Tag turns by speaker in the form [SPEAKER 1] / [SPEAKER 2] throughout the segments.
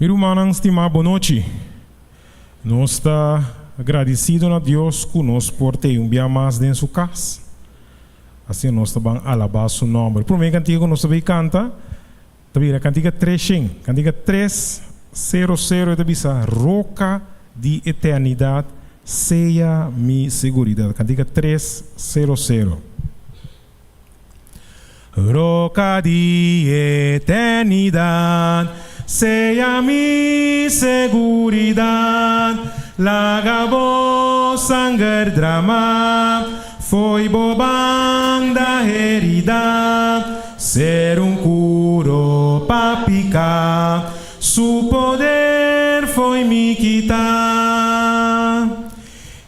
[SPEAKER 1] Irmãos, estimado, boa noite. Nós está agradecido a Deus que nos por ter dia mais dentro de sua casa. Assim nós estamos alabar seu nome. O primeiro cantigo nós também canta, também a cantiga 300, cantiga 300, também roca de eternidade, seja minha seguridade. Cantiga 300. Roca de eternidade, seja mi seguridad, laga bo sangue drama, foi bo banda herida, ser curo pa picar, su poder foi mi quitar,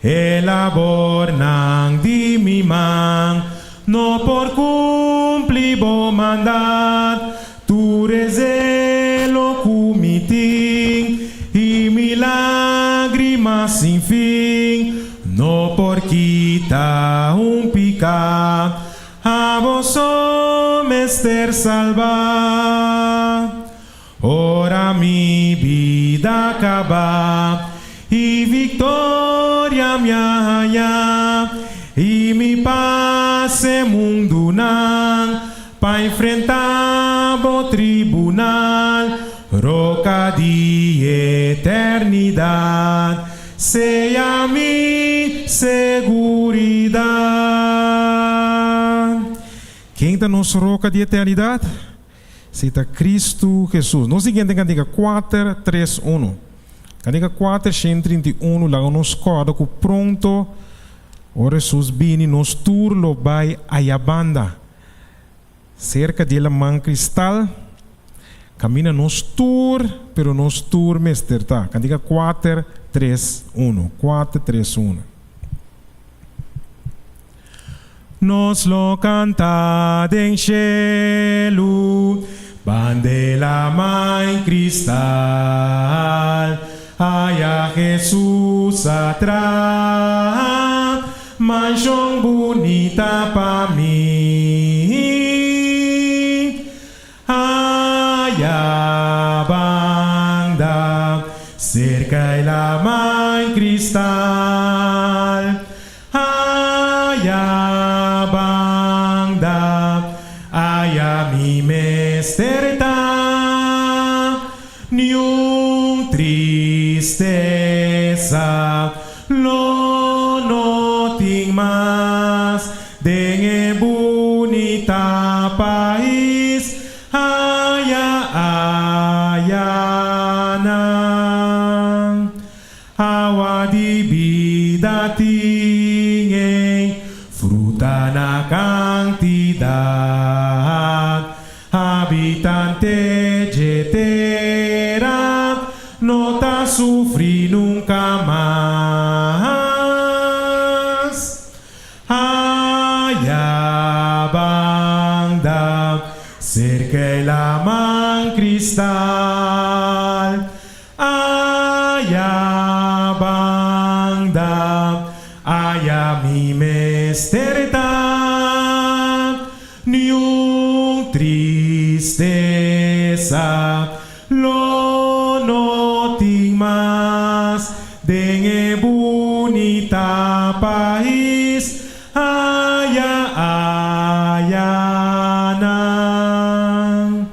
[SPEAKER 1] el labor nang di mi man, no por cumplir bo mandat, tu rezelo cumiting y mi lágrima sin fin, no por quita un pica, a vos mester salvar. Ora mi vida acaba y victoria me haya y mi paz en mundo nan pa enfrentar o tribunal, roca de eternidade, seja mi seguridade. Quem está nossa roca de eternidade? Está Cristo Jesus. No seguinte cantiga 4:3:1. Cantiga 4:131, lá nos corda que pronto o Jesus viene nos turlo vai a banda. Cerca de la man cristal, camina nos tour, pero nos tour mesterta. Cantiga 4:3:1. 4:3:1. Nos lo canta en cielo, bandela man cristal, haya Jesús atrás, mansión bonita pa mí. Banda cerca de la man cristal, allá banda, allá mi mesterta, ni un tristeza lo noting más de bonita país. Awa di vida tingin, fruta na cantidad, habitante jetera, no ta sufrir nunca más. Allá banda, cerca de la man cristal, allá banda, allá mi mesterta, ni un tristeza lo noting más de bonita país, allá nan,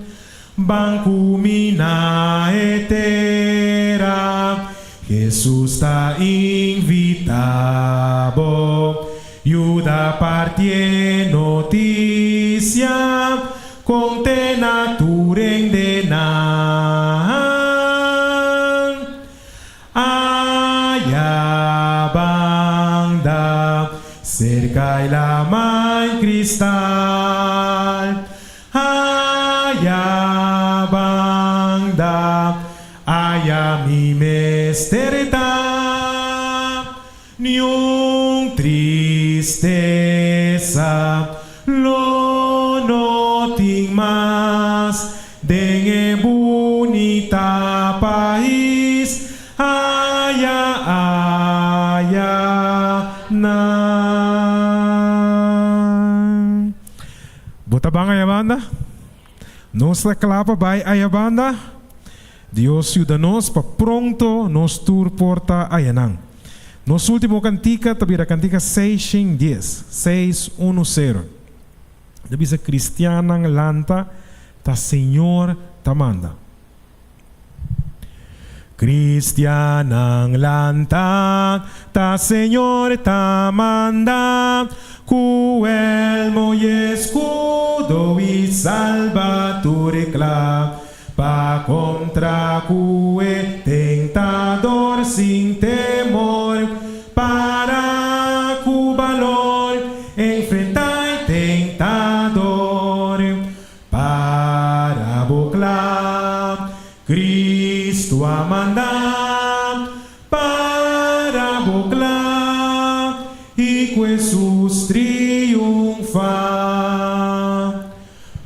[SPEAKER 1] banco mina etera, Jesús está invitado, Yuda partie noticia, con te naturen de nan. Allá banda, cerca de la man cristal, allá banda, allá mi mesterta, ni un tristeza lo noting más de bonita país, allá nan. Bota bang a banda? Nossa clapa vai a banda? Dios ayúdanos para pronto nos tur porta a Yanang. Nos último cantica, tabira cantica 610, 610. Dice cristianang lanta, ta Señor tamanda. Cristianang lanta, ta Señor tamanda, cuelmo y escudo y salvatore cla, pa contra cue tentador sin temor, para cu valor enfrentai tentador, para boclar Cristo amanda, para boclar y Jesus triunfa.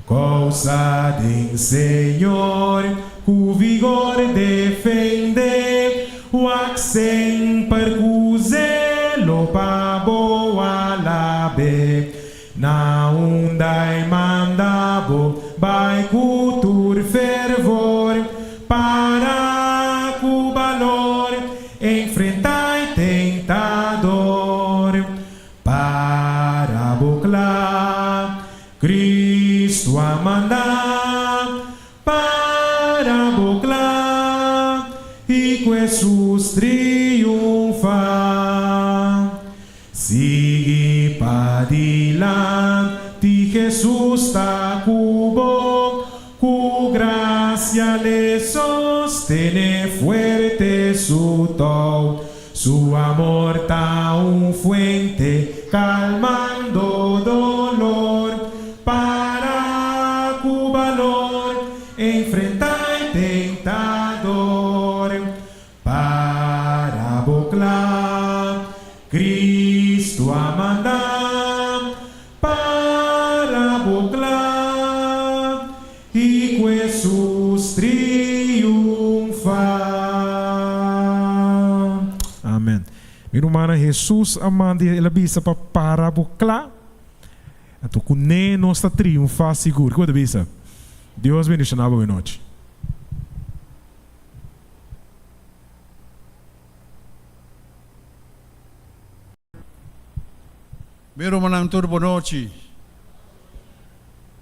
[SPEAKER 1] Causa del Señor, cu vigor defende, o accen percuselo pa boa labe, na undai mandabo, vai cultur fervor, para cu valor, enfrentai tentador, para boclar Cristo amanda, para boclar y Jesus triunfa. Sigue pa dilante, Jesus ta cubo, cu gracia le sostene fuerte su to, su amor ta un fuente calmando dolor, para cu valor enfrentai tentador, para boclar Cristo amanda, para boclar y Jesus triunfa. Amén. Mi hermana, Jesus amanda ela bisa para boclar. Então, com nem nós está triunfar seguro. Como é que Deus bendiga a boa noite.
[SPEAKER 2] Meu manang turbo noite.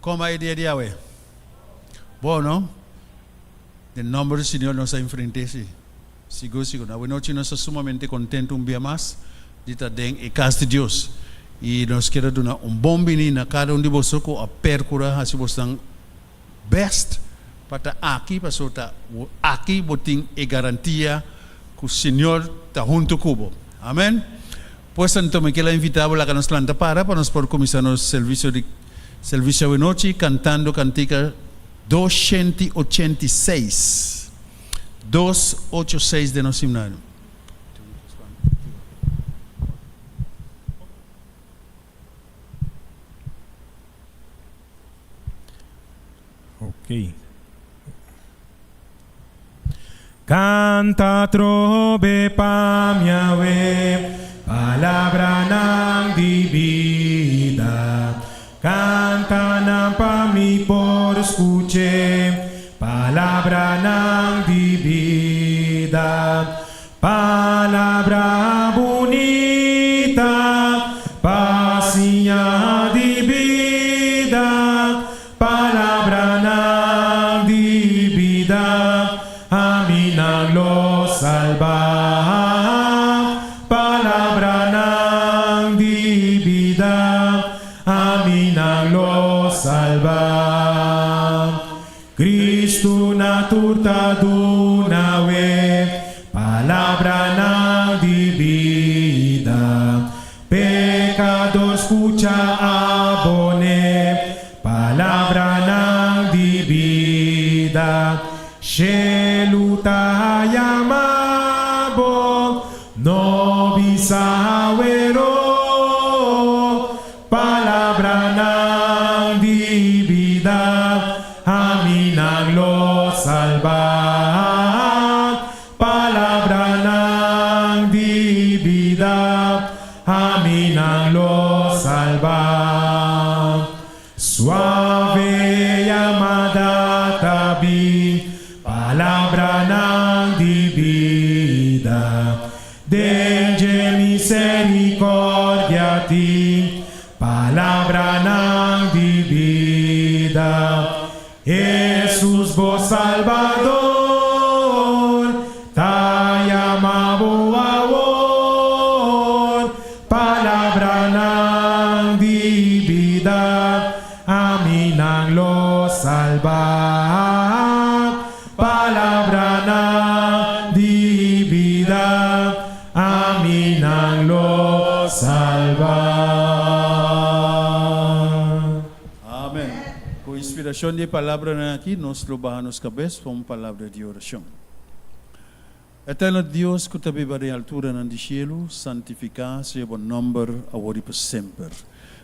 [SPEAKER 2] Como é dia de hoje? Bom, não? O nome do Senhor nos enfrentece. Seguro. Na noite nós estamos sumamente contentos dia mais de estar dentro da casa de Deus. E nós queremos dar bom menino a cada de vocês que a percura se vocês estão best para estar aqui, para estar aqui, botem a garantia que o Senhor está junto comigo. Amém? Pues então me quero invitar a que nos planta para nós poder começar nosso serviço de noite cantando cantica 286. 286 de nosso himnário.
[SPEAKER 1] Ok. Canta trove pa Yahweh, palabra nang di vida. Canta nang pa mi por escuche, palabra nang di vida. Palabra bonita, pasinha di vida. Palabra nang di vida, a mí nang lo salva. Palabra nang di vida, a mí nang lo salva. Cristo na turta dunawe, palabra nang di vida. Pecador escucha abone, palabra nang di vida. Sheluta yamabo, no bisawero. Palabra nang di vida, a mí nang lo salva. Palabra nang di vida, a mí nang lo salva. Suave llamada tabi, palabra dengue misericordia a ti, palabra nang di vida, Jesús vos Salvador, ta llamamos ahora, palabra nang di vida, a mí nang lo salva, palabra nang di vida, a mí nang lo salva.
[SPEAKER 2] Amén. Con inspiración de palabra aquí, nos lo bajamos cabeza con palabra de oración. Eterno Dios, que te viva de altura en el cielo, santificado sea tu nombre, ahora y por siempre.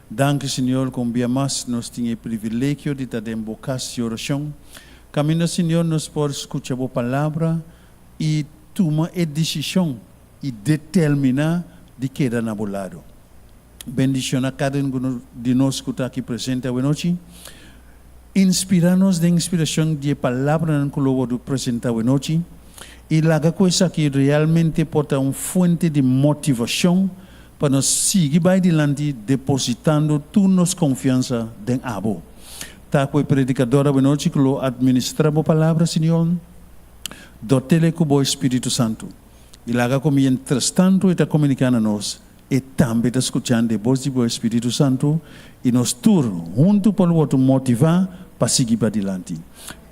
[SPEAKER 2] Danke, Señor, con día más nos tiene el privilegio de te invocar su oración. Camina, Señor, nos por escuchar tu palabra y toma la decisión y determina de quedar a tu lado. Bendición a cada uno de nosotros que está aquí presente hoy noche. Inspiranos de inspiración de palabra en que lo presenta hoy noche. Y la cosa que realmente porta una fuente de motivación para nos seguir adelante depositando toda nuestra confianza en Abo. Está con el predicador hoy noche que lo administra la palabra, Señor. Dotele con el Espíritu Santo. Y la como mientras tanto está comunicando a nosotros. Y también está escuchando la voz del Espíritu Santo. Y nos turno junto por lo motivar para seguir adelante.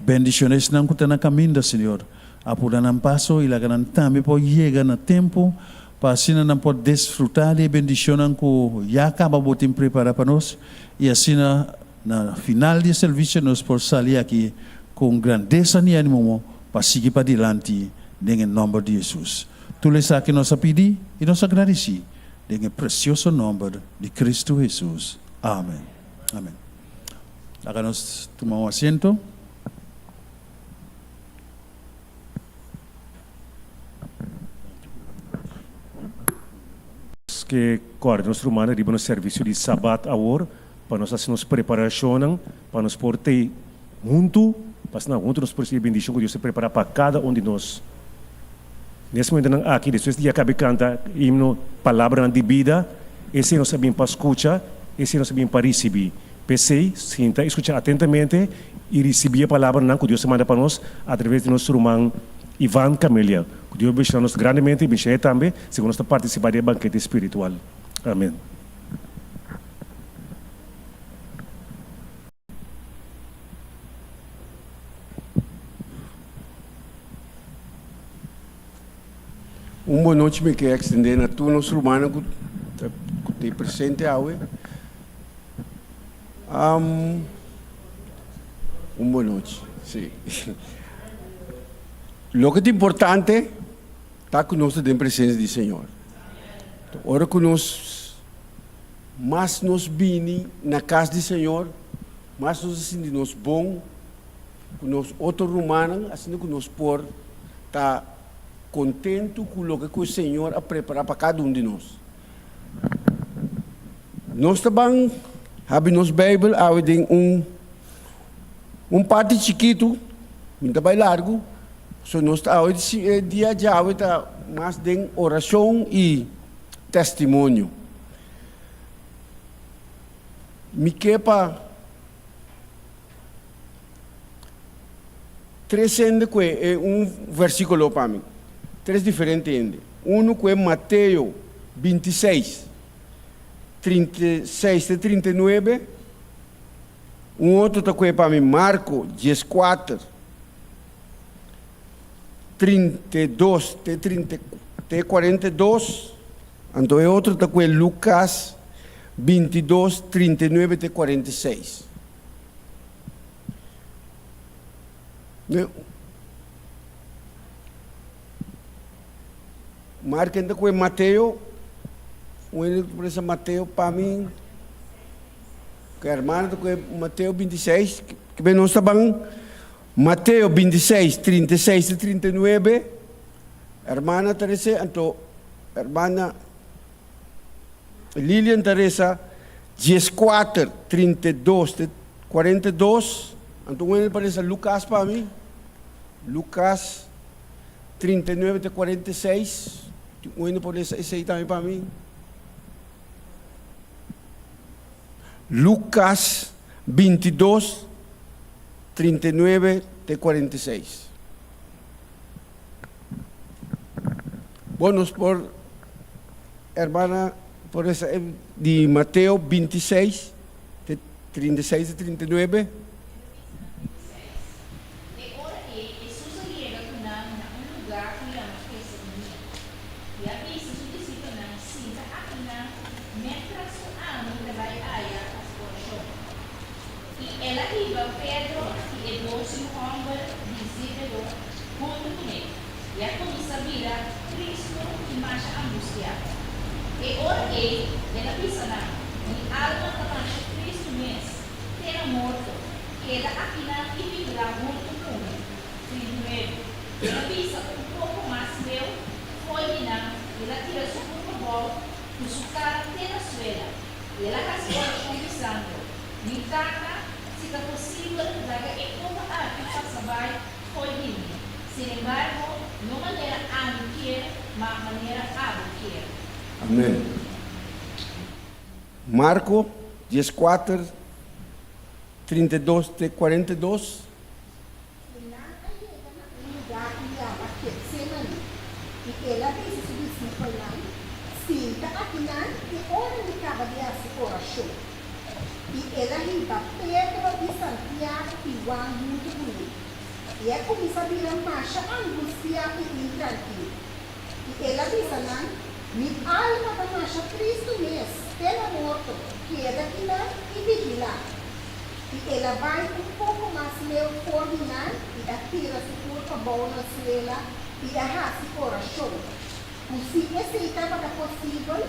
[SPEAKER 2] Bendiciones en el camino, Señor. Apuran un paso y la gran también por llegar a tiempo para así no poder disfrutar de bendición que ya acabamos de preparar para nosotros y así na final del servicio nos por salir aquí con grandeza y ánimo para seguir para adelante en el nombre de Jesús. Tú les que nos pedí y nos agradeci en el precioso nombre de Cristo Jesús. Amén. Amén. Háganos tomar un asiento.
[SPEAKER 3] Que corre nosso humano arriba no serviço de sabat agora para nós fazer nossa preparação para nos portar junto para junto nos perceber bendição que Deus se prepara para cada um de nós. Nesse momento aqui depois de acabar canta himno palavra de vida, esse nós sabemos para escutar, esse nós sabemos para receber. Pensei, sinta, escutar atentamente e receber a palavra que Deus manda para nós através de nosso irmão Ivan Camelia. Que Deus abençoe-nos grandemente e abençoe também, se nós participar do banquete espiritual. Amém.
[SPEAKER 4] Boa noite, me quero estender a todos os humanos que estão presentes hoje. Boa noite. Sim. Lo que é importante está conosco em presença do Senhor. Ora que nós mais nos vini na casa do Senhor, mais nos sentimos bom, que nós outros romanos, assim que nós por tá contento com o que o Senhor a preparar para cada um de nós. Nós também temos nos Bíblia, parte chiquito, muito bem largo. So, nós hoje dia de hoje está mais de oração e testemunho. Me quepa 300 que é versículo para mim. 3 diferentes. Que é Mateus 26, 36 e 39. Outro que é para mim Marcos 14. 32 até 42, então é outro que é Lucas 22, 39 até 46. Marca ainda que é Mateus, por esse Mateus para mim, que é irmão que é Mateus 26, que bem nós estamos Mateus 26, 36 e 39, hermana Teresa, então, hermana Lilian Teresa, 14, 32 e 42, então ele parece Lucas para mim, Lucas 39 e 46, Bueno, por essa aí também para mim. Lucas 22, 39 até 46. Vamos por, hermana, por essa de Mateus 26, de 36 a 39.
[SPEAKER 5] Ela riba Pedro e doce homem visível junto com ele. E a polícia vira Cristo e marcha angustiada. E ora ela pensa na alma da marcha Cristo mesmo, terá morto, queda aqui na e viverá junto com ele. Ela pensa pouco mais meu, foi na, ela tira sua corpo com sua cara até na suela. E ela rasgou conversando. Me trata se é possível, daga e como a que passa vai foi vindo. Sin embargo, não maneira amo quer, mas maneira amo quer.
[SPEAKER 4] Amém. Marco 14, 32 até 42.
[SPEAKER 6] E ela disse isso no Colão, sinta aqui na e ora de caba de coração. E ela riba Pedro e Santiago e Juan junto com ele. E ela começa a virar marcha angustiada e intranquila. E ela diz lá, minha alma da marcha Cristo mesmo, pela morto, queda aqui lá e vigilar. E ela vai um pouco mais meu coordenar e atira seu corpo bom na suela e arrasta o coração. Se esse estava possível,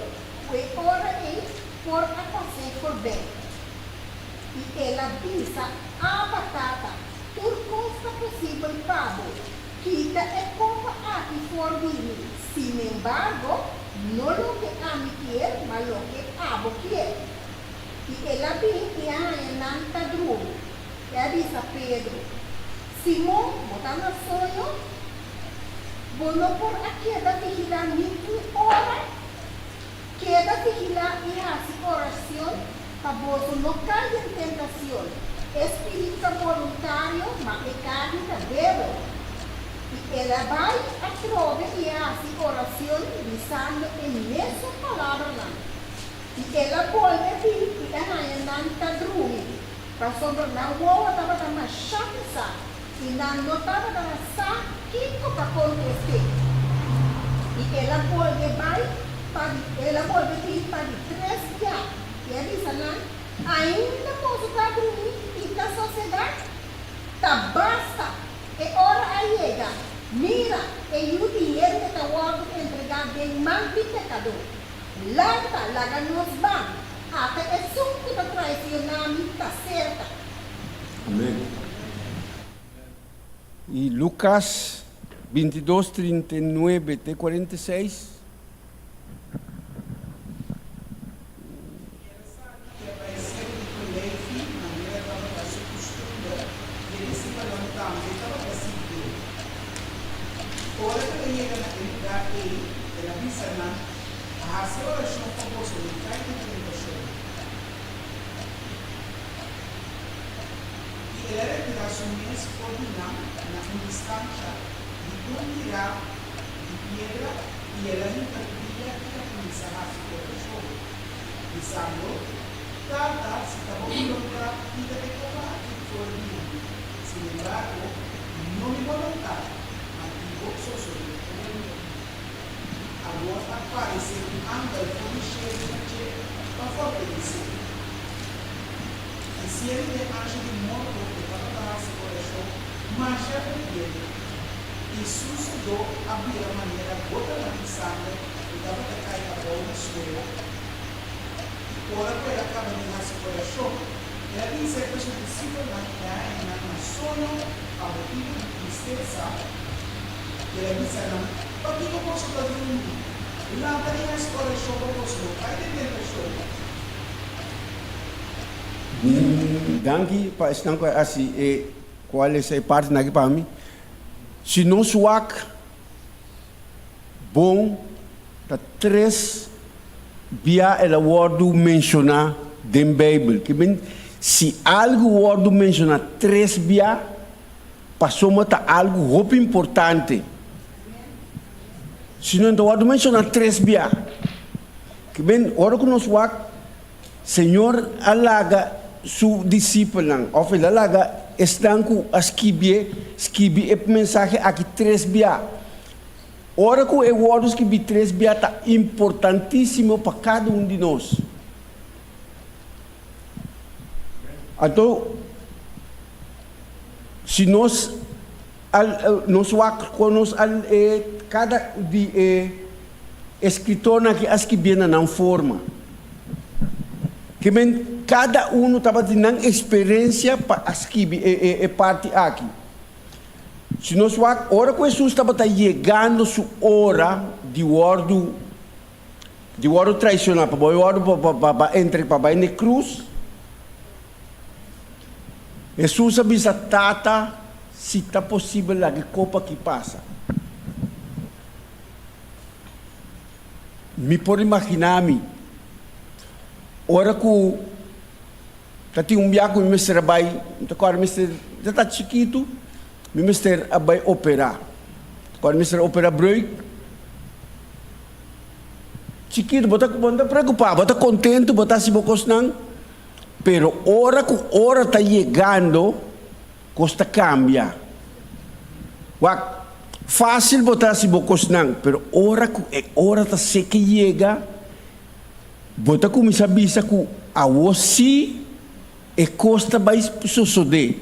[SPEAKER 6] foi hora ele por acontecer por bem. E ela pensa a batata, por costa possível pavo, que é como a que for vir. Sin embargo, não lo que a me quer, mas lo que abo quer. E ela vem e a nanta drugo. Ela diz a Pedro, Simão, botar no sonho, vou não por aqui da vigilar muito hora, queda vigilar e a oração, para você não cair em tentação. Espírito voluntário, mas é carne da beba. E ela vai a prova e a oração, dizendo em mesma palavra lá. E ela volta a vir e ela não está dormindo. Para sobre na rua estava dando chance e não estava dando saco para acontecer. E ela volta a vir para 3 dias. E ele diz lá, ainda posso estar dormindo e da sociedade? Tá basta, é hora a chegar. Mira, e o dinheiro que está guardado entregado de mão de pecador. Larga nos bancos, até é som que está traicionando, está certa.
[SPEAKER 4] Amém. E Lucas 22, 39 até 46. Danke para estar assim e qual é a parte aqui para mim. Se não suac bom tá 3 via ela word mencionar den Bíblia. Que bem, se algo word mencionar 3 via, passou mata algo muito importante. Se não word mencionar 3 via, que bem, ora que nós wak, Senhor alaga su discípulo, ou ele alaga estão com escrever a mensagem aqui 3 via. Ora que o word que 3 via está importantíssimo para cada de nós. Então, se nós cada escritor que escreve na forma, que bem, cada estava tendo experiência para escrever parte aqui. Se nós ora que Jesus estava chegando sua hora de word tradicional, para entrar para na cruz, Jesus avisa tata se está possível a copa que passa. Me pode imaginar-me, ora que tinha viaje com o mestre Abai, agora o mestre já está chiquito, o mestre Abai operar. Agora o mestre opera break. Chiquito, bota preocupado, bota contente, bota se bocos não. Pero ora que ora está chegando, costa cambia. Fácil botar se bocos não, pero ora está se que chega, bota começa a bisa que a você e costa vai suceder.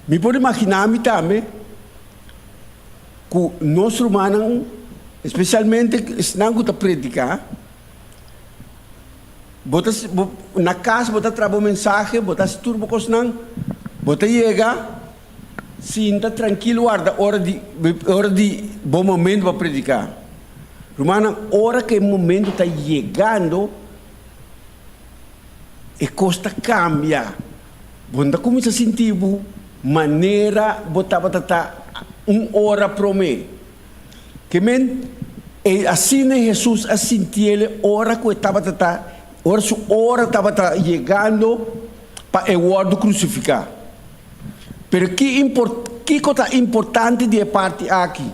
[SPEAKER 4] Me pode imaginar-me também que nós humanos, especialmente se não está predicar, bota na casa, bota trabalho mensagem, bota se turbo cosnan, bota chega, sinta tranquilo, guarda hora de bom momento para predicar. Romana, hora que o momento está chegando, e costa cambia. Bota começa a sentir maneira, bota hora para mim. Que men, e assim Jesus a sentir ele hora que estava hora estava chegando para o word crucificar. Pero que coisa importante de parte aqui?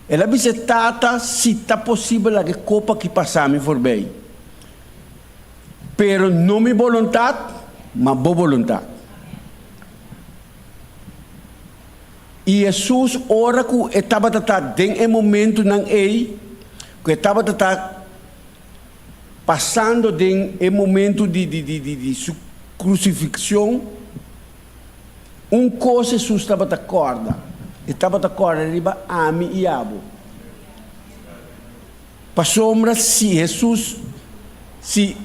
[SPEAKER 4] Ela disse tata se está possível a copa que passamos por bem. Pero não minha vontade, mas boa vontade. E Jesus ora que estava em momento não que estava passando em momento de sua crucifixão, coisa Jesus estava de corda riba ami e abo. Para sombra se Jesus se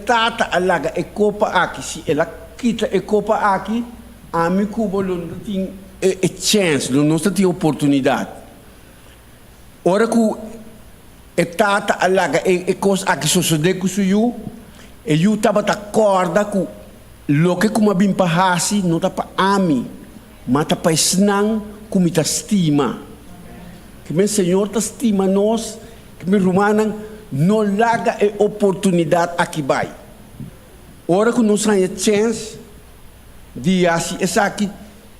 [SPEAKER 4] tata alaga e copa aqui, se ela quita e copa aqui, ami cubo não tem chance, não tem oportunidade. Ora que tata alaga e coisa aqui sucede com o e eu estava de corda com lo que como bem pahasi não tá para ami, mas tá para senang como tá estima. Que meu Senhor tá estima nós, que meu romano não larga a oportunidade aqui vai. Ora que nós temos chance de assim essa aqui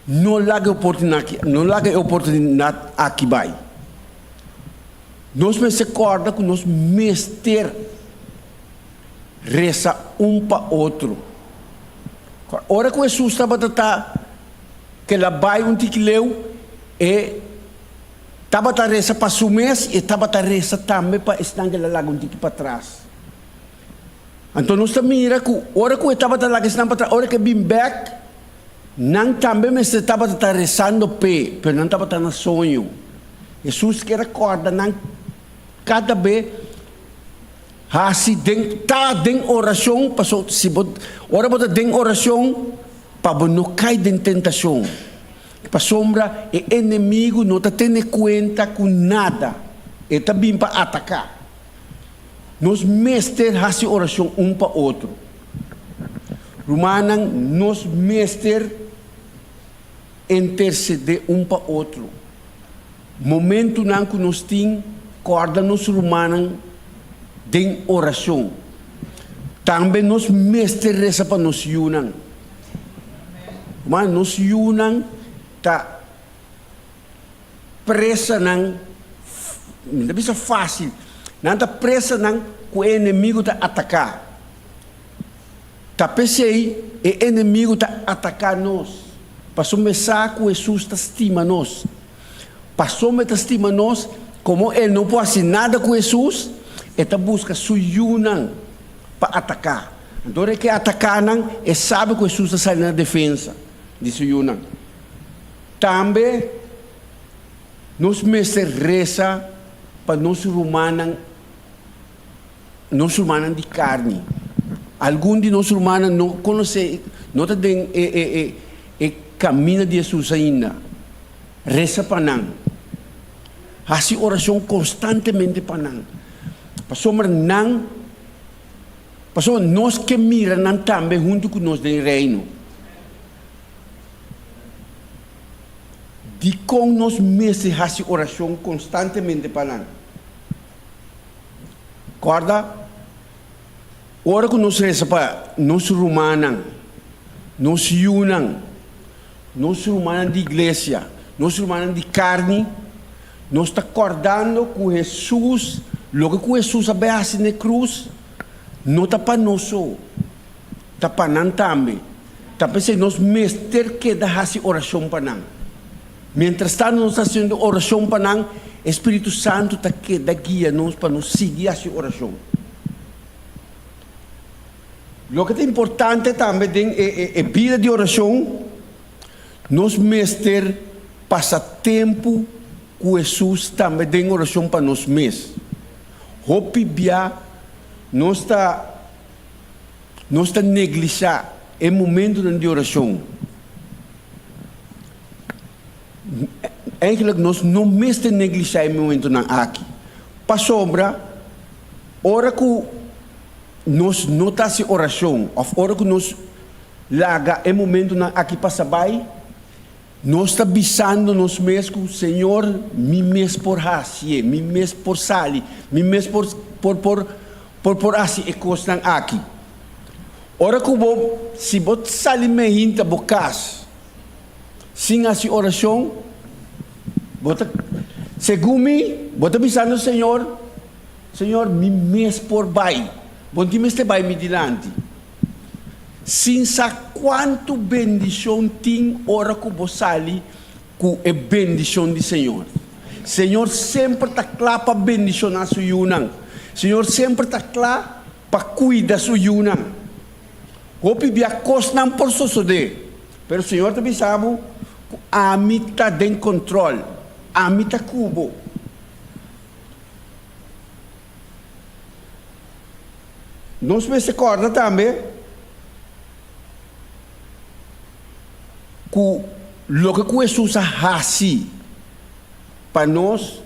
[SPEAKER 4] não larga a oportunidade aqui vai. Nós me recorda que nós mestre reza para outro. Ora que Jesus estava que ela vai tiquileu e estava a reza para o mês e estava a reza também para estar que ela laga tique para trás. Então nós mira que ora que estava a laga para trás, ora que bem back, não também me estava rezando pé, mas não estava na sonho. Jesus que recorda não cada vez assim den oração passou se ora bota den oração para não cair em tentação. Para sombra o inimigo não está tendo conta com nada, está bem para atacar. Nós mestre fazem oração para outro. Romana nós mestre interceder para outro. Momento não que nós temos corda nos rumanan de oração. Também nos mestre reza para nos yunan. Mas nos yunan tá presa não é fácil. Não tá presa não que o inimigo tá atacar. Tá pensei o inimigo tá atacar nós. Passou começar que Jesus tá estima nós. Passou me tá estima nós, como ele não pode fazer nada com Jesus, ele tá busca suyunan para atacar. Então ele quer atacar não, ele sabe que Jesus está saindo na defesa de suyunan. Também nos mestre reza para nos romanan de carne. Alguns de nós romanos não conhecem, não tem caminho de Jesus ainda. Reza para nós. Faz oração constantemente para nós. Pastor nós que mira nós também junto com nós do reino. De com nós mesmos faz oração constantemente para nós. Acorda? Ora que nós reza para nós romanos, nós yunan, nós romanos de igreja, nós romanos de carne, nós está acordando com Jesus, logo que Jesus abraça na cruz, não está para nós, está para nós também. Está para nós mestre que dá oração para nós. Mientras tanto nós estamos fazendo oração para nós, Espírito Santo está que dá guia nós para nos seguir essa oração. O que é importante também é a vida de oração. Nós mestres passa tempo com Jesus também tem oração para nós mesmos. Hope bia não está negligenciar o momento de oração. Eigenlijk nós não mestres negligenciar o momento aqui. Para sombra, ora que nós não está se oração, ou hora que nós larga o momento aqui para saber, nós está bisando nós mesmos, Senhor, me mesmo por raci, me mesmo por sali, me mesmo por assim e coisas aqui. Ora que se você sali me hinta bocas, sem essa oração, segundo me, você bisando Senhor, me mesmo por bai. Bom que me vai me dilante. Sem saber quanto bendição tem hora que você sali com a bendição do Senhor. Senhor sempre está claro para bendicionar a sua yunan. Senhor sempre está claro para cuidar da sua yunan. Hope via costam por sosode. Pero o Senhor também sabe que a mim está em controle. A mim está cubo. Nós me recorda também que o que Jesus faz para nós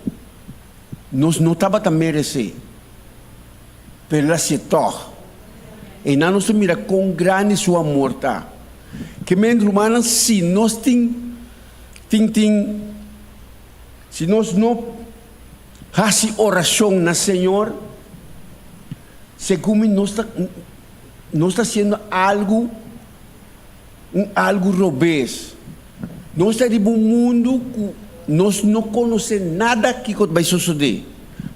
[SPEAKER 4] não estava a merecer. Pela setor. E não nos mira com grande seu amor. Tá? Que mente humana, se nós se nós não fazemos oração na Senhor, segundo nós está sendo algo robês. Nós estamos em um mundo que nós não conhecemos nada que vai suceder.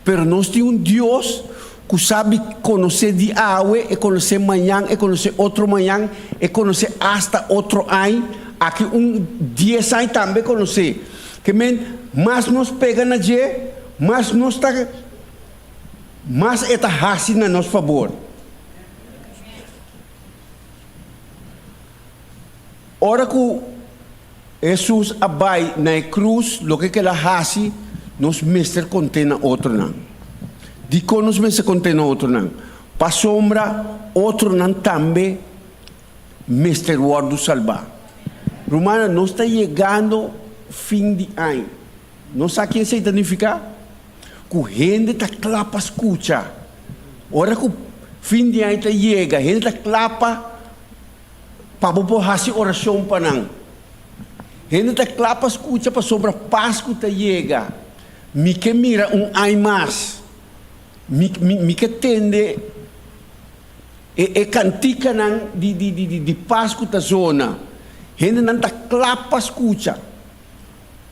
[SPEAKER 4] Mas nós temos Deus que sabe conhecer de água, e conhecer amanhã, e conhecer outro amanhã, e conhecer hasta outro ano. Aqui 10 anos também conhecer. Que mas nós pegamos na dia, mas nós está mas está fácil a nosso favor. Ora que Jesus abai na cruz, o que ela faz, nos mestre contém outro não. Dico nos mestre contém outro não. Para sombra, outro não também mestre guardo salvar. Romana, não está chegando fim de ano. Não sabe o que isso significa? Que a gente está claro para escutar. Ora que o fim de ano chega, a gente está claro para fazer oração para nós. A gente está claro para escutar para sobre a Páscoa chega. me que mira ai mais, me que tende cantica de Páscoa da zona, gente não tá clapa escuta,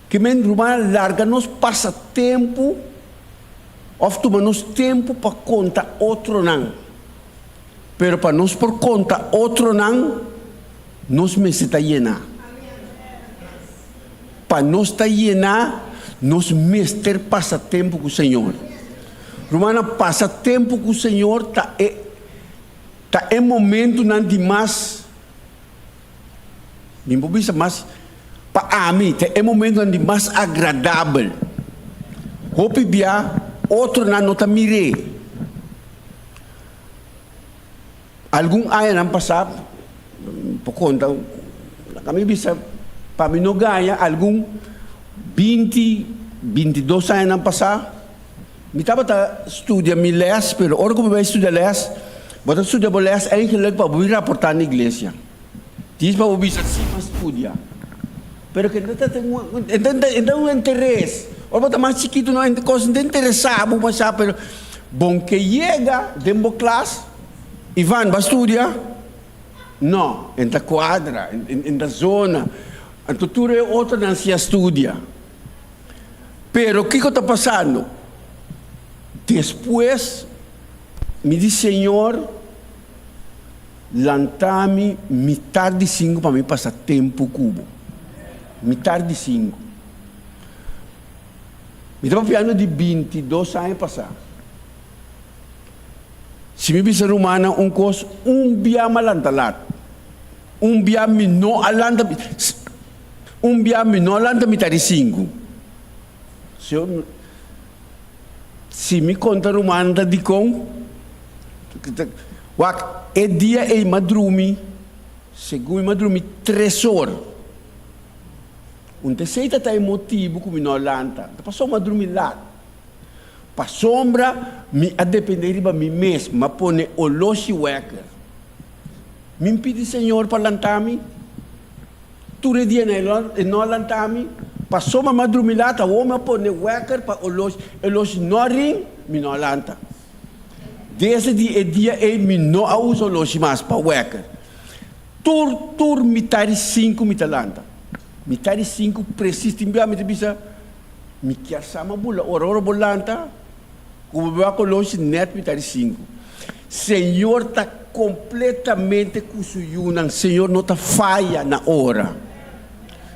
[SPEAKER 4] que men rumana larga nos passatempo, of toma nos tempo para conta outro não, pero para nos por conta outro não, nos meses está llena, para nos está llena, nos meses passatempo com o Senhor, rumana passatempo com o Senhor tá em momento não de mais, me bisa mais para mim, é momento de mais agradável. Hope bia outro na nota mire. Algum ano não passar, por conta, kami bisa para mim não ganha algum 22 anos não passar. Me estava estudando me les, pero ora como vai estudar les, bota estudar les eigenlijk para vir reportar na igreja. Diz para bisa sim para estudar. Pero que não tem um interesse. Ou bota mais chiquito não é coisa de interessado, mas pero bom que chega dentro da classe, Ivan vai estudar? Não, em da quadra, em da zona, a tutura é outra não se estuda. Pero o que está passando? Depois me diz Senhor, lantame metade de 5 para mim passar tempo cubo. Metade de 5. Me estava piano de 22 anos passar. Se me bisa romana coisa, bia malantalat. Bia me não alanta, bia me não alanta metade de 5. Se me conta romana de com, é dia e madrumi, segundo madrumi 3 horas. Terceiro tá motivo como não lanta. Passou uma dormir lá. Para sombra, me a depender de mim mesmo, mas pone o loshi wecker. Me pede Senhor para lantar-me. Tudo dia não lantar-me. Passou uma dormir lá, tá o pone wecker para o loshi não ring, me não lanta. Desde dia me não uso o loshi mais para wecker. Tur metade 5 me lanta. Metade 5 preciso timbia me bisa me quer sama bula ora bolanta como vai com longe net metade 5 Senhor está completamente cusuyunan Senhor não está falha na hora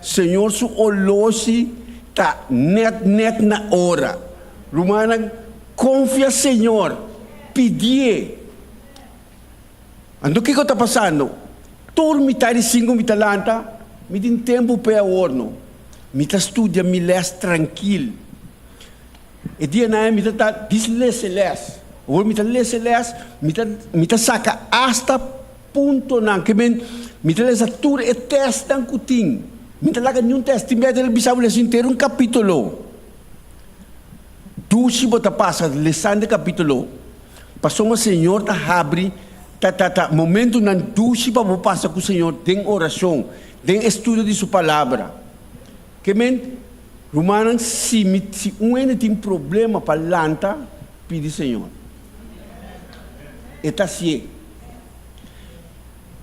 [SPEAKER 4] Senhor su olosi está net na hora Romana confia Senhor pedir ando que está passando tur metade 5 me talanta me tem tempo para o horno, me tá estudia, me les tranquilo. E dia na me tá desles, ou me tá les, me tá saca hasta ponto não que me tá les atura e testa cutin, me tá lá nenhum teste, me tá bisau les inteiro capítulo. Tu se bota passa lesão de capítulo, passou um Senhor tá abre, momento não tu se para passar com o Senhor tem oração. Tem estudo de sua palavra. Que Romanos, se tem problema para lanta, pede Senhor. E assim.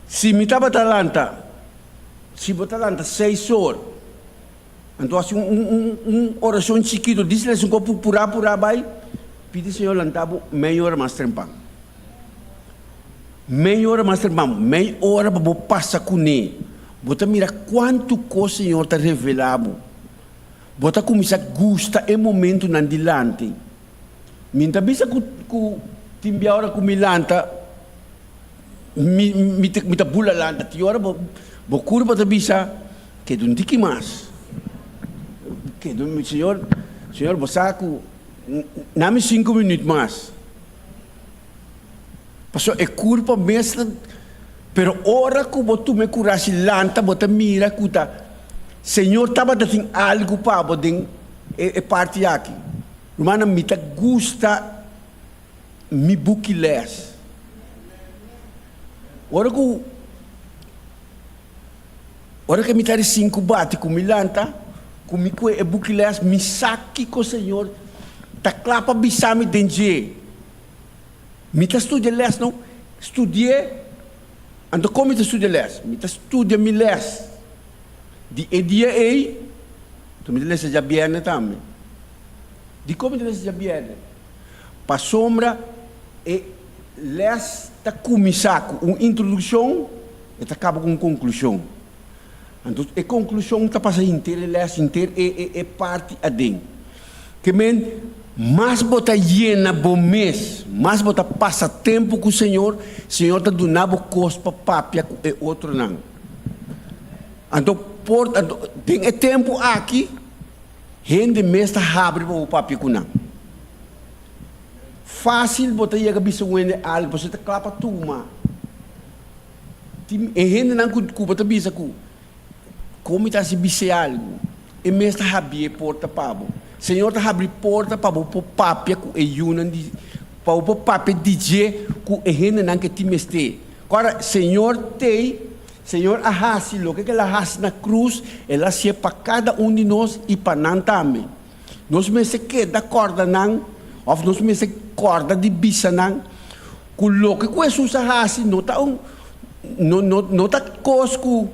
[SPEAKER 4] Se me estava lanta, se botar lanta 6 horas, então assim oração chiquito, diz-lhe um pouco pura vai, pede Senhor lantabo meia hora mais trempão. Meia hora mais trempão, meia hora para passar com ele. Bota mira quanto coisa o Senhor está revelado. Bota começar a gostar em momento não dilante. Minta bisa ku timbia hora ku milanta, mi ta bula lanta. Ti hora bo curva ta bisa que não tiki mais. Que do Senhor bosaku nami 5 minutos mais. Passou é curva mesmo. Pero ora que você me curasi lanta, você mira que Senhor estava dando algo para você parte aqui. Romana me tá gusta me buquiles. Ora que me tá 5 bate com me lanta, Comigo é buquiles, me saque com o Senhor. Tá clapa bisame dengue. Me tá estudia les não? Estudie. Ando como te estudia les? Me tá estudia me les. De dia ei. Tu me les já bem também. De como te les já bem. Pa sombra e les tá começar uma introdução e tá acaba com uma conclusão. Então, a conclusão está passando inteira, les inteira é parte adem. Que men mais bota llena bom mês, mais bota passa tempo com o Senhor está donando cospa papia com outro não. Então, tem tempo aqui, gente mês está abre para o papia com não. Fácil bota chega bisa wende algo, você está clapa tuma. E gente não bota bisa com como está se bisa algo, e mês está abrir porta pabo. Senhor está abrindo porta para o papel com eunan de para o papel DJ com a gente não que te meste. Agora Senhor arrasi lo que ela arrasi na cruz, ela se para cada de nós e para nós também. Nós me se queda corda não, ou nós me se corda de bisa não. Com lo que Jesus arrasi não tá cosco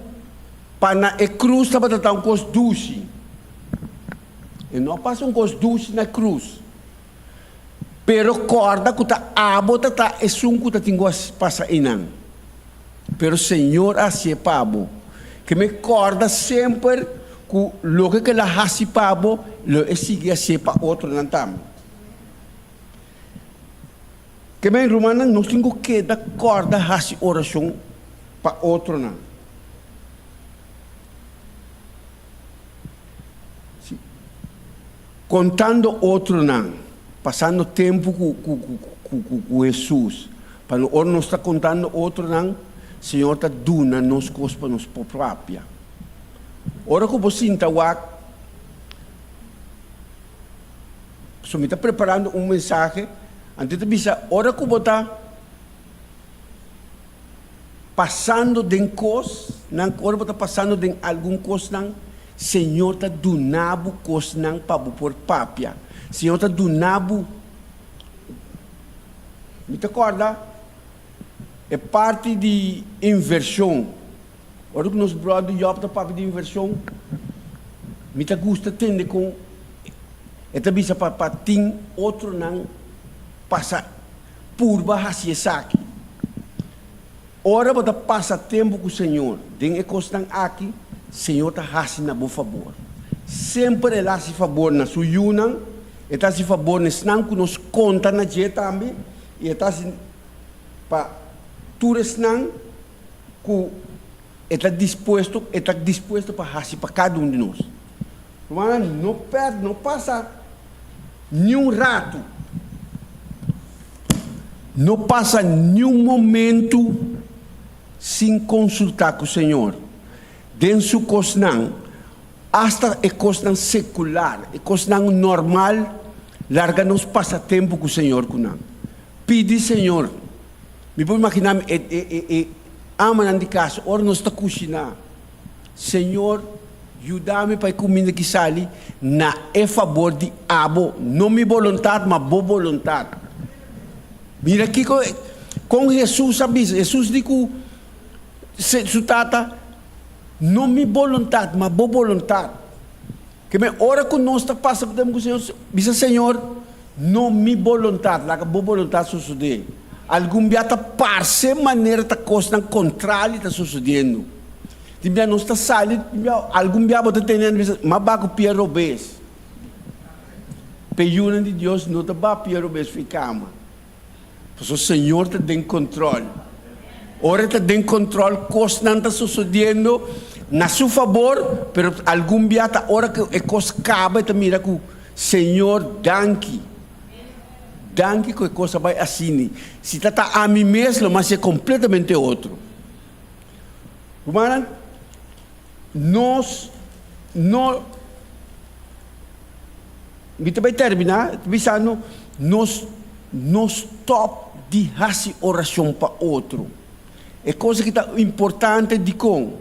[SPEAKER 4] para na cruz tá para tá cos doce. E não passa coisa doce na cruz. Pero corda que tá abota tá é sunco tá tingo passa inang. Pero Senhor assim pabo. Que me corda sempre que lo que ela hasi pabo, lo é sigue assim para outro não tam. Que me romana não tingo que da corda hasi oração para outro não. Contando outro não, passando tempo com Jesus, para não estar contando outro não, Senhor está dando nos coisas para nos própria. Ora que você sinta o me está preparando mensagem, antes de bisa, ora que você está passando de coisas, não, ora que está passando de algum coisa não. Senhor está donando coisas para por papia. Senhor está donando. Me acorda? É parte de inversão. Ora que nos brothers Job está parte de inversão. Me gusta entender com. É também para ter outro não passa por baixo aqui. Ora para passar tempo com o Senhor. Tem coisas aqui. Senhor está fazendo bom favor. Sempre ele faz favor na sua união, ele faz favor nesse não que nos conta na dia também, e ele faz para tudo esse não que ele está disposto para fazer para cada de nós. Mas não perde, não passa nenhum rato, não passa nenhum momento sem consultar com o Senhor. Dentro do cosnang, hasta o cosnang secular, o cosnang normal, larga nos passatempo com o Senhor. Pede, Senhor, me pode imaginar, ama de casa, ora nós está cozinhando. Senhor, ajuda-me para comida que sali, na favor de abo, não minha vontade, mas boa vontade. Mira aqui com Jesus, sabe? Jesus disse, su tata, não me vontade, mas boa vontade. Que me ora que nós está passando com o Senhor, diz Senhor, não me vontade, lá que boa vontade sucede. Algum dia está parece maneira está coisa contrária está sucedendo. Timbia nós está saindo, algum dia você tem mas bago Piero Bes. Pedindo de Deus não está ba Piero Bes ficama. Porque o Senhor está em controle. Ora está em controle, coisa não está sucedendo na seu favor, pero algum dia está hora que a coisa acaba, está mira que o Senhor danke que a coisa vai assim. Se está a mim mesmo, mas é completamente outro. Romana, nós não me também terminar, pensando nós stop de fazer oração para outro. É coisa que está importante de com.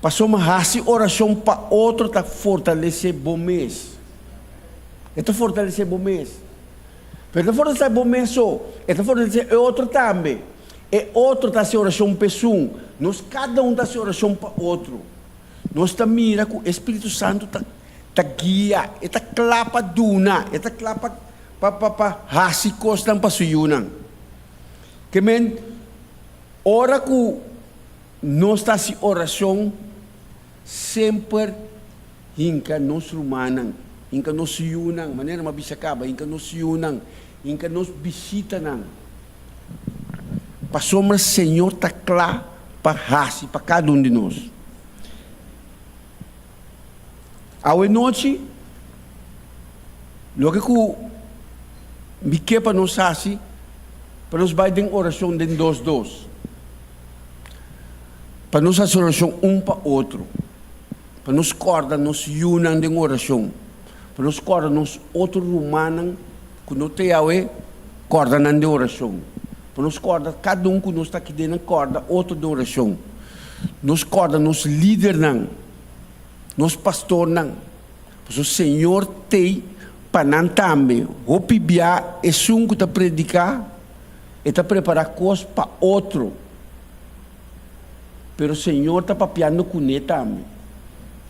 [SPEAKER 4] Passou uma raça oração para outro tá fortalecer bom mês. Eta fortalecer bom mês. Pero fortalecer bom mês só. Eta fortalecer outro também. E outro tá se oração pessoa. Nós cada um tá se oração para outro. Nós tá mira que o Espírito Santo tá guia. Eta clapa duna. Eta clapa pa raça costan para suyunan. Que men ora que nós tá se oração sempre hinka nos rumanan, hinka nos yunang, maneira mabisakaba, hinka nos yunang, hinka nos bisita nang. Pasomra Senhor tá claro para raça, para cada um de nós. Ao noite, logo que me quer para nós raça, para nós vai ter oração de dois. Para nós fazer oração um para outro. Para nos corda, nos yunan de oração. Para nos corda, nos outro rumanan, que não tem a ver, corda de oração. Para nos corda, cada um que nós está aqui dentro, corda outro de oração. Nos corda, nos líder não, nos pastor não. Porque o Senhor tem para não também, o pibia é um que está predicar, e está preparar coisas para outro. Pero o Senhor está papiando com ele também.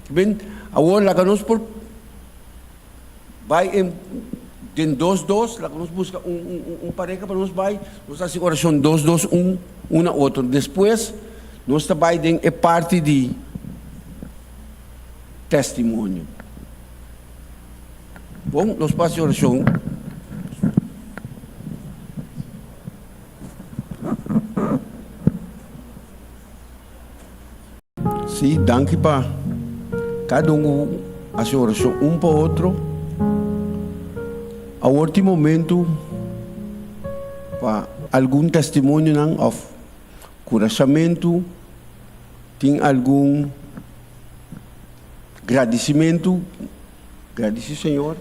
[SPEAKER 4] Bem, agora lá que nós vai em dois, lá que nós busca pareja para nós vai, nós fazemos oração dois, um na outro. Depois, nós também tem a parte de testemunho. Bom, nós fazemos oração. Sim, danke para cada um a sua oração um para o outro. A último momento, para algum testemunho não, of curamento, tem algum agradecimento, agradecer Senhor.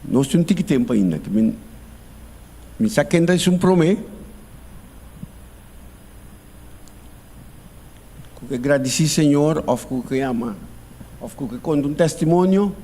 [SPEAKER 4] Nós temos tempo ainda, que me saquem da isso promessa. Que agradecer Senhor, of que ama, of que conta um testemunho.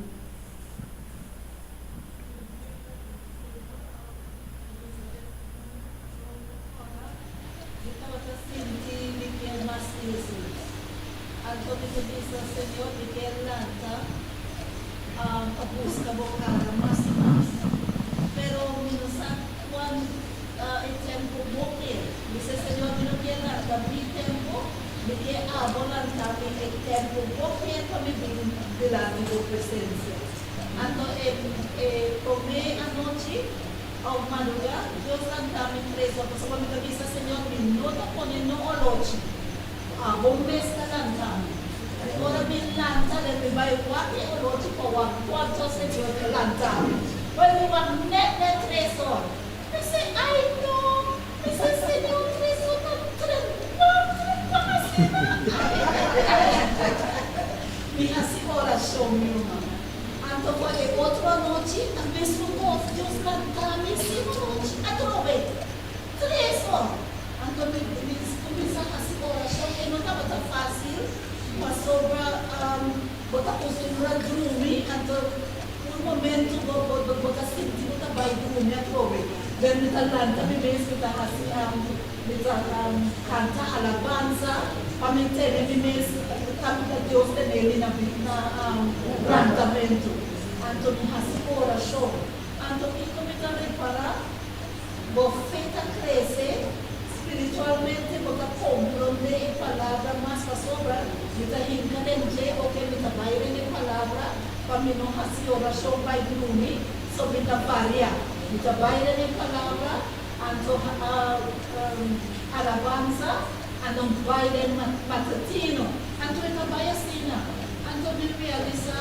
[SPEAKER 7] Alabanza, anong baile matatino, anto itabaya sina, anto mi realiza,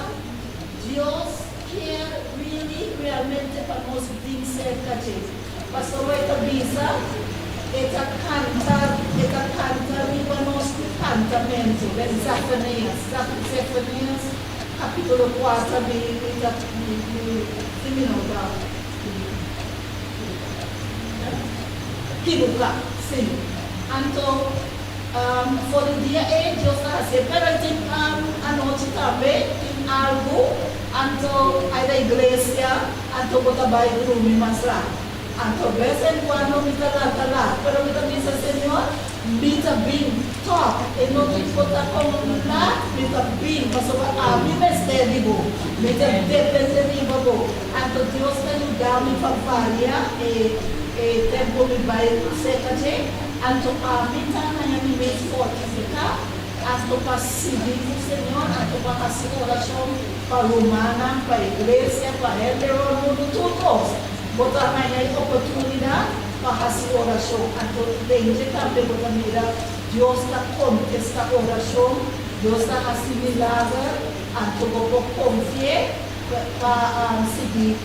[SPEAKER 7] Dios quiere realmente para nos bien cerca de Él. Pastor esta visa, esta canta viva nuestro cantamento, de Zacarías, capítulo 4, Kibuka, sim. Anto, for the dia Deus está separando a noite também algo anto a igreja anto botar baile dormir mais lá anto vez em quando me tá lá pero me também diz Senhor me tá bem top e não te botar como lá me tá bem mas a mim me está vivo me tá depende de vivo anto Deus está ajudando me para variar e tempo me vai seca anto a mim tá na minha fortificar anto para seguir o Senhor, anto para fazer oração para a humana, para a igreja, para o mundo, tudo. Botar mais a oportunidade para fazer oração. Anto tem também botar mira, Deus está contestando a oração, Deus está fazendo milagre, anto para confiar para seguir.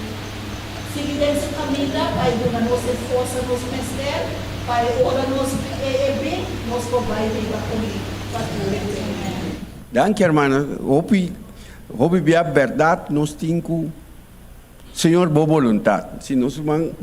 [SPEAKER 7] Seguir dentro do caminho, para dar nossa força, nos mestres, para orar nos bem, nos vai viver comigo.
[SPEAKER 4] Dank je, hermano. Hopi via verdade, nós temos Senhor boa vontade. Se nós vamos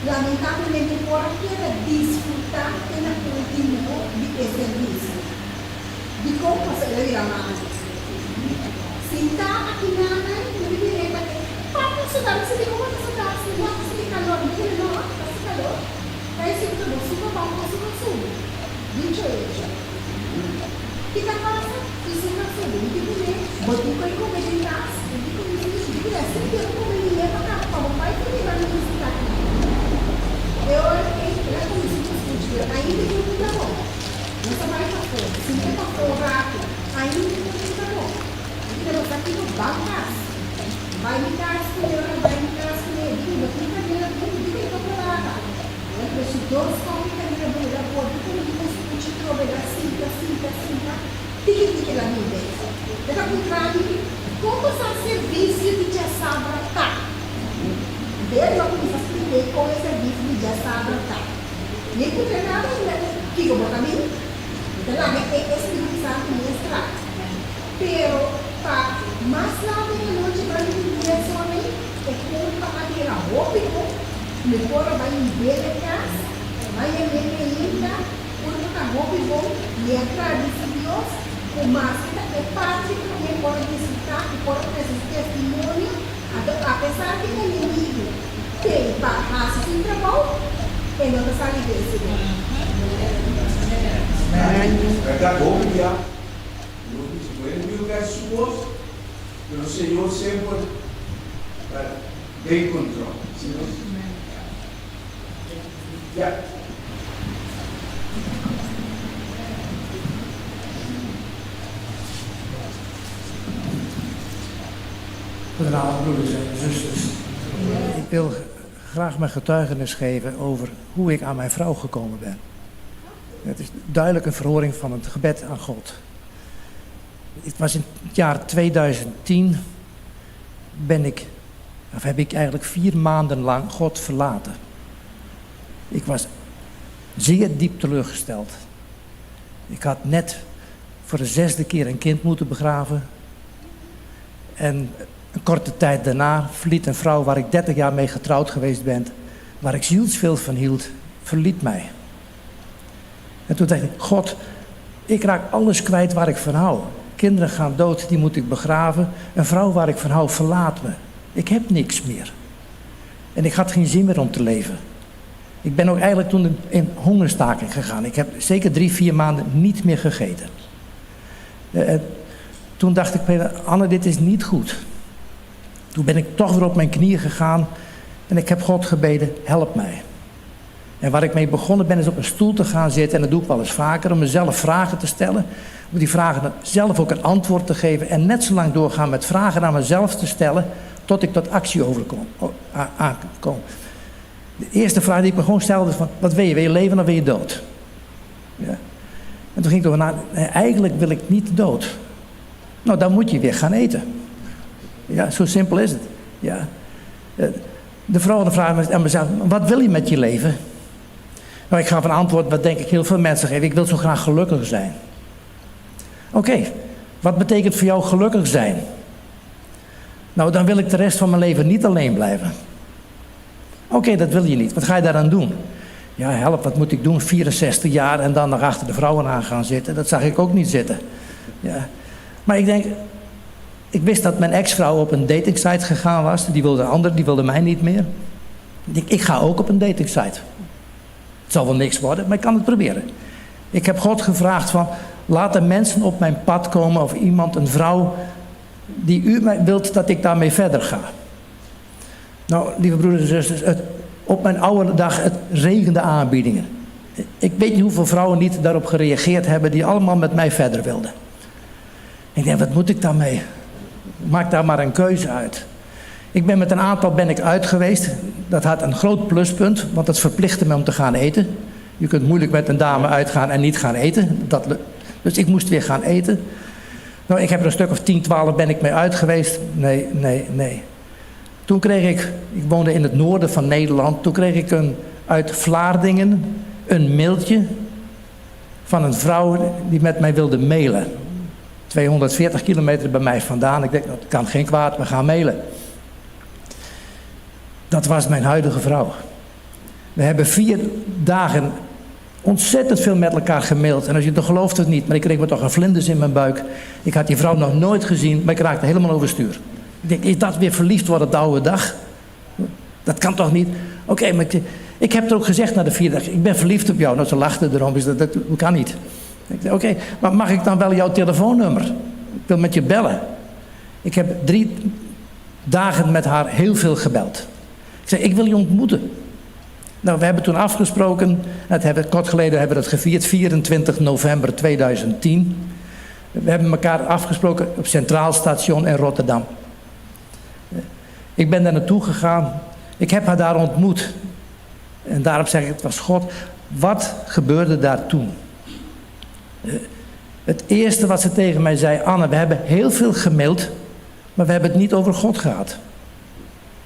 [SPEAKER 6] lamentablemente por quiere disfrutar en el último de servicio. De cómo se le dirá más. Si está aquí nada, no me diré que para estudar, se digo, vamos a estudar, se va a hacer calor, no quiere no, hace calor. Aí se eu não subo, vamos a subir. Dicho hecho. Que tá passa? Isso é uma subida. Que comer, botei com ele comer em casa. Que comer isso, que é sempre eu comer e leva para cá. O pai também vai me visitar aqui. Eu era como se fosse dia. Ainda que eu não dá bom. Não só vai para fora. Se não é para fora rápido, ainda que eu não dá bom. Então eu aqui no banco casa. Vai me casa com ele, vai me casa com ele. Digo, eu tenho que ver, eu tenho que ir para lá. presso dos come che mi avevo la porta, come di questo non ci trova la sinta, tiki la vide. Dal contrario, come sa servizio di già sabrata. Vero, come fa spiegare come servizio di già sabrata. Ne potrebbe chi lo vuole dire? Dalla che è Spirito Santo ministrato. Però, mas la che non ci va in direzione e colpa a dire a obbligo, le cuore va in bene casa, va in bene linda, colpa a obbligo, le attraverso Dios, o mas è parte che può risultare, che può essere testimoni, a pesar che l'inimigo tem para sin trabalho, e non sa di questo.
[SPEAKER 4] Verdad, obvia. No pueden julgar su voz, pero el Señor siempre de control. ¿Sí? Ya.
[SPEAKER 8] Goedenavond, broeders en zusters. Ik wil graag mijn getuigenis geven over hoe ik aan mijn vrouw gekomen ben. Het is duidelijk een verhoring van het gebed aan God. Het was in het jaar 2010 heb ik eigenlijk 4 maanden lang God verlaten. Ik was zeer diep teleurgesteld. Ik had net voor de 6e keer een kind moeten begraven. En een korte tijd daarna verliet een vrouw waar ik 30 jaar mee getrouwd geweest ben, waar ik zielsveel van hield, verliet mij. En toen dacht ik, God, ik raak alles kwijt waar ik van hou. Kinderen gaan dood, die moet ik begraven. Een vrouw waar ik van hou, verlaat me. Ik heb niks meer. En ik had geen zin meer om te leven. Ik ben ook eigenlijk toen in hongerstaking gegaan. Ik heb zeker 3-4 maanden niet meer gegeten. Toen dacht ik, Anne, dit is niet goed. Toen ben ik toch weer op mijn knieën gegaan en ik heb God gebeden, help mij. En waar ik mee begonnen ben is op een stoel te gaan zitten, en dat doe ik wel eens vaker, om mezelf vragen te stellen. Om die vragen dan zelf ook een antwoord te geven en net zo lang doorgaan met vragen aan mezelf te stellen, tot ik tot actie aankom. De eerste vraag die ik me gewoon stelde is van, wat wil je? Wil je leven of wil je dood? Ja. En toen ging ik door naar, eigenlijk wil ik niet dood. Nou, dan moet je weer gaan eten. Ja, zo simpel is het. Ja. De vrouw vraagt aan mezelf, wat wil je met je leven? Nou, ik gaf een antwoord wat denk ik heel veel mensen geven. Ik wil zo graag gelukkig zijn. Oké, wat betekent voor jou gelukkig zijn? Nou, dan wil ik de rest van mijn leven niet alleen blijven. Oké, dat wil je niet. Wat ga je daaraan doen? Ja, help, wat moet ik doen? 64 jaar en dan nog achter de vrouwen aan gaan zitten. Dat zag ik ook niet zitten. Ja. Maar ik denk, ik wist dat mijn ex-vrouw op een datingsite gegaan was. Die wilde een ander, die wilde mij niet meer. Ik denk, ik ga ook op een datingsite. Het zal wel niks worden, maar ik kan het proberen. Ik heb God gevraagd van, laat er mensen op mijn pad komen of iemand, een vrouw, die u wilt dat ik daarmee verder ga. Nou, lieve broeders en zusters, op mijn oude dag, het regende aanbiedingen. Ik weet niet hoeveel vrouwen niet daarop gereageerd hebben, die allemaal met mij verder wilden. Ik denk, wat moet ik daarmee? Maak daar maar een keuze uit. Ik ben met een aantal uit geweest. Dat had een groot pluspunt, want dat verplichtte me om te gaan eten. Je kunt moeilijk met een dame uitgaan en niet gaan eten. Dus ik moest weer gaan eten. Nou, ik heb er een stuk of 10, 12 ben ik mee uit geweest. Nee. Toen kreeg ik woonde in het noorden van Nederland. Toen kreeg ik uit Vlaardingen een mailtje van een vrouw die met mij wilde mailen. 240 kilometer bij mij vandaan. Ik denk, dat kan geen kwaad, we gaan mailen. Dat was mijn huidige vrouw. We hebben 4 dagen ontzettend veel met elkaar gemaild. En als je het gelooft of niet, maar ik kreeg me toch een vlinders in mijn buik. Ik had die vrouw nog nooit gezien, maar ik raakte helemaal overstuur. Ik denk, is dat weer verliefd worden op de oude dag? Dat kan toch niet? Oké, maar ik heb het ook gezegd na de 4 dagen. Ik ben verliefd op jou. Nou, ze lachten erom. Dat kan niet. Ik zei, oké, maar mag ik dan wel jouw telefoonnummer? Ik wil met je bellen. Ik heb 3 dagen met haar heel veel gebeld. Ik zei, ik wil je ontmoeten. Nou, we hebben toen afgesproken, kort geleden hebben we dat gevierd, 24 november 2010. We hebben elkaar afgesproken op Centraal Station in Rotterdam. Ik ben daar naartoe gegaan. Ik heb haar daar ontmoet. En daarom zeg ik, het was God. Wat gebeurde daar toen? Het eerste wat ze tegen mij zei, Anne, we hebben heel veel gemaild, maar we hebben het niet over God gehad.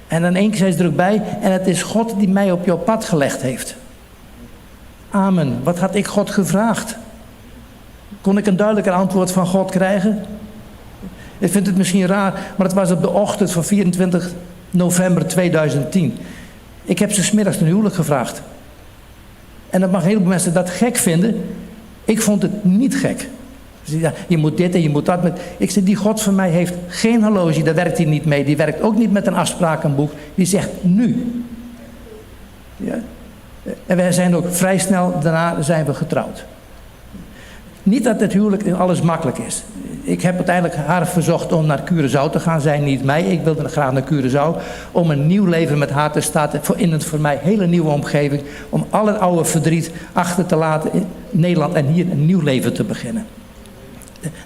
[SPEAKER 8] En in één keer zei ze er ook bij, en het is God die mij op jouw pad gelegd heeft. Amen. Wat had ik God gevraagd? Kon ik een duidelijker antwoord van God krijgen? Ik vind het misschien raar, maar het was op de ochtend van 24 november 2010. Ik heb ze 's middags een huwelijk gevraagd. En dat mag heel veel mensen dat gek vinden. Ik vond het niet gek. Ja, je moet dit en je moet dat. Ik zeg, die God van mij heeft geen horloge, daar werkt hij niet mee. Die werkt ook niet met een afsprakenboek. Die zegt nu. Ja. En wij zijn ook vrij snel daarna zijn we getrouwd. Niet dat het huwelijk alles makkelijk is. Ik heb uiteindelijk haar verzocht om naar Curaçao te gaan. Zij niet mij. Ik wilde graag naar Curaçao. Om een nieuw leven met haar te starten. In een voor mij hele nieuwe omgeving. Om al het oude verdriet achter te laten in Nederland. En hier een nieuw leven te beginnen.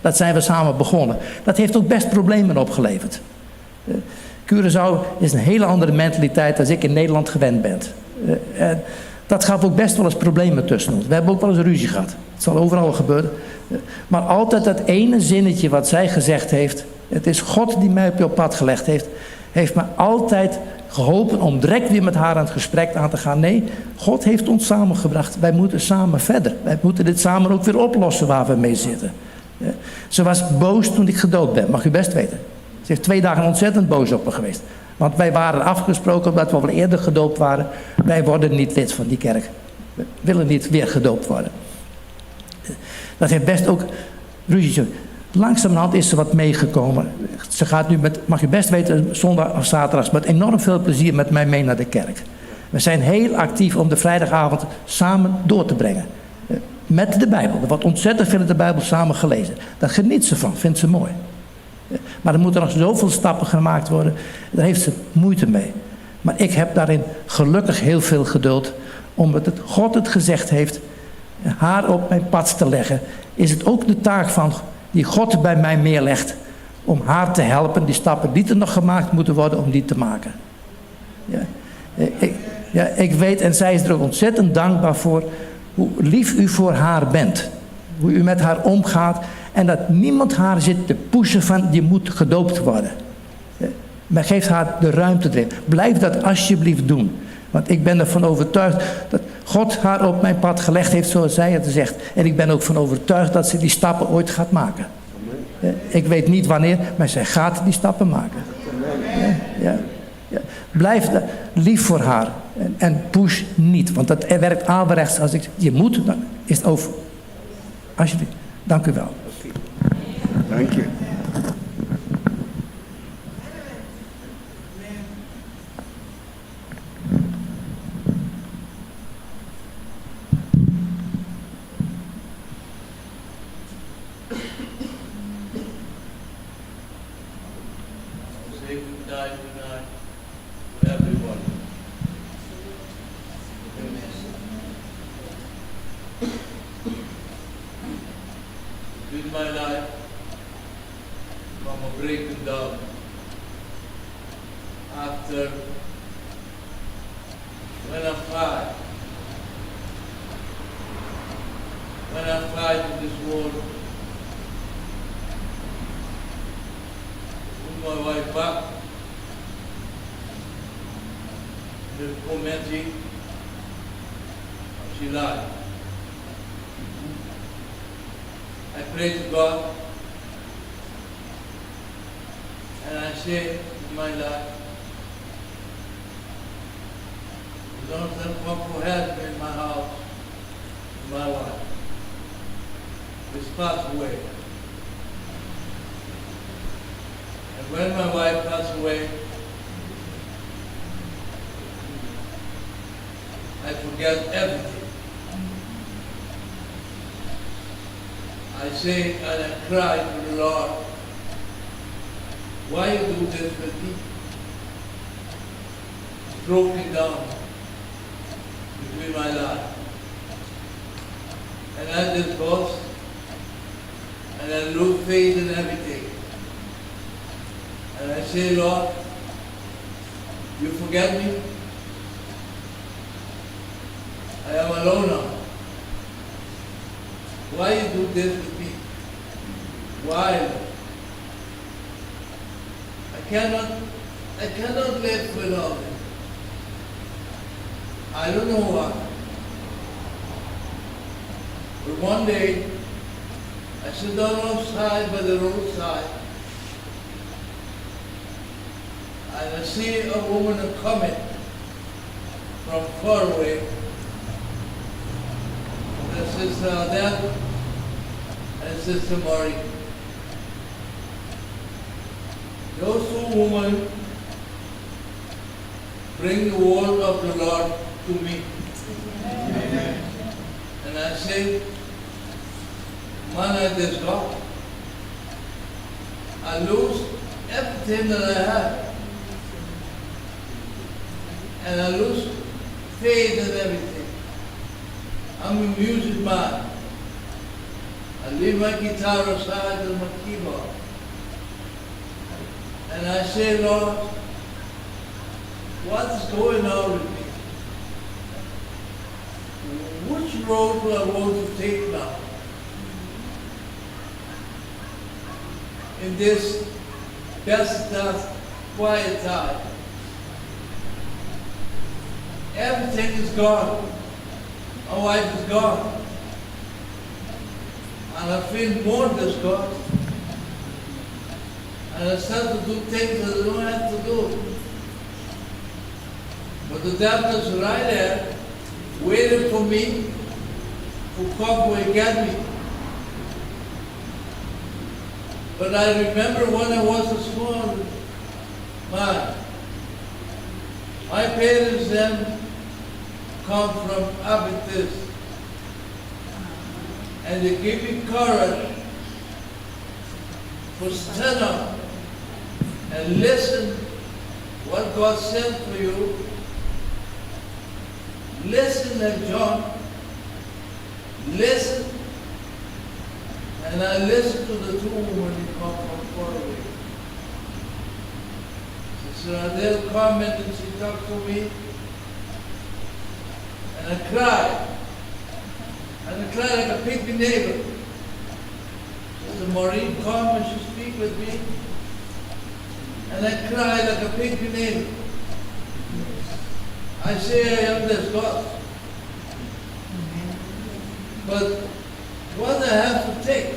[SPEAKER 8] Dat zijn we samen begonnen. Dat heeft ook best problemen opgeleverd. Curaçao is een hele andere mentaliteit dan ik in Nederland gewend ben. Dat gaf ook best wel eens problemen tussen ons. We hebben ook wel eens ruzie gehad. Het zal overal gebeuren. Maar altijd dat ene zinnetje wat zij gezegd heeft. Het is God die mij op jouw pad gelegd heeft. Heeft me altijd geholpen om direct weer met haar aan het gesprek aan te gaan. Nee, God heeft ons samengebracht. Wij moeten samen verder. Wij moeten dit samen ook weer oplossen waar we mee zitten. Ze was boos toen ik gedoopt ben. Mag u best weten. Ze heeft 2 dagen ontzettend boos op me geweest. Want wij waren afgesproken omdat we al eerder gedoopt waren. Wij worden niet lid van die kerk. We willen niet weer gedoopt worden. Dat heeft best ook ruzie. Langzamerhand is ze wat meegekomen. Ze gaat nu met, mag u best weten, zondag of zaterdags met enorm veel plezier met mij mee naar de kerk. We zijn heel actief om de vrijdagavond samen door te brengen. Met de Bijbel. Er wordt ontzettend veel in de Bijbel samen gelezen. Daar geniet ze van, vindt ze mooi. Maar er moeten nog zoveel stappen gemaakt worden. Daar heeft ze moeite mee. Maar ik heb daarin gelukkig heel veel geduld. Omdat God het gezegd heeft. Haar op mijn pad te leggen. Is het ook de taak van die God bij mij neerlegt. Om haar te helpen. Die stappen die er nog gemaakt moeten worden. Om die te maken. Ik weet en zij is er ook ontzettend dankbaar voor. Hoe lief u voor haar bent. Hoe u met haar omgaat. En dat niemand haar zit te pushen van je moet gedoopt worden. Maar geeft haar de ruimte erin. Blijf dat alsjeblieft doen. Want ik ben ervan overtuigd dat God haar op mijn pad gelegd heeft zoals zij het zegt. En ik ben ook van overtuigd dat ze die stappen ooit gaat maken. Ik weet niet wanneer, maar zij gaat die stappen maken. Ja. Blijf lief voor haar. En push niet. Want dat werkt averechts. Als ik je moet, dan is het over. Alsjeblieft. Dank u wel.
[SPEAKER 4] Dank je.
[SPEAKER 9] In my life, from a breaking down, after when I fight in this world, with my wife back, the committee, she lied. I pray to God and I say in my life, Jonathan, come for help in my house, in my wife. This passed away. And when my wife passed away, I forget everything. I say and I cry to the Lord, why you do this with me? It's broken down between my life. And I just lost, and I lose faith in everything. And I say, Lord, you forget me? I am alone now. Why you do this with me? Why? I cannot live without him. I don't know why. But one day, I sit down outside by the roadside, and I see a woman coming from far away. And Sister Adele and Sister Marie. Those two women bring the word of the Lord to me. Amen. And I say, man, I just God. I lose everything that I have. And I lose faith in everything. I'm a music man. I leave my guitar aside and my keyboard. And I say, Lord, what is going on with me? Which road do I want to take now? In this best quiet time. Everything is gone. My wife is gone. And I feel more disgust. And I start to do things that I don't have to do. But the devil is right there, waiting for me to come and get me. But I remember when I was a small man, my parents then come from Adventist, and they give me courage to stand up and listen what God sent for you. Listen like John. Listen. And I listened to the two women who come from far away. Sister Adele come and she talked to me. And I cried. And I cried like a pygmy neighbor. Sister Maureen come and she speak with me. And I cried like a pygmy neighbor. I say I am this God. But what I have to take,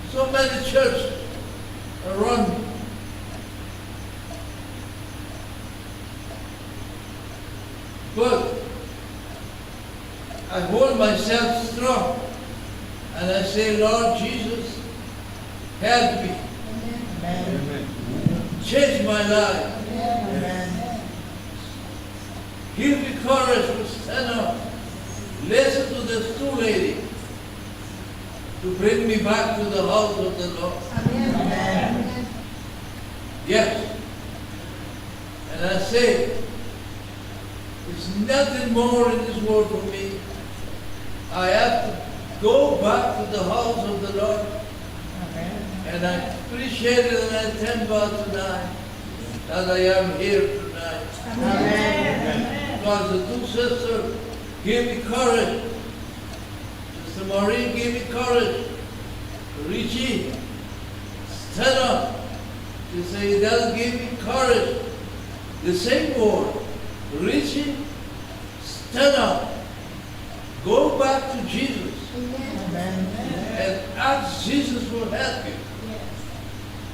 [SPEAKER 9] so many churches around me. But I hold myself strong and I say, Lord Jesus, help me. Amen. Change my life. Amen. Give me courage to stand up. Listen to this two lady to bring me back to the house of the Lord. Amen. Yes. And I say, there's nothing more in this world for me. I have to go back to the house of the Lord. Amen. And I appreciate it and I thank God tonight that I am here tonight. Amen. Because the two sisters gave me courage. Sister Maureen gave me courage. Richie, stand up. She said, that gave me courage. The same word. Richie, stand up. Go back to Jesus. Amen. And ask Jesus will help you.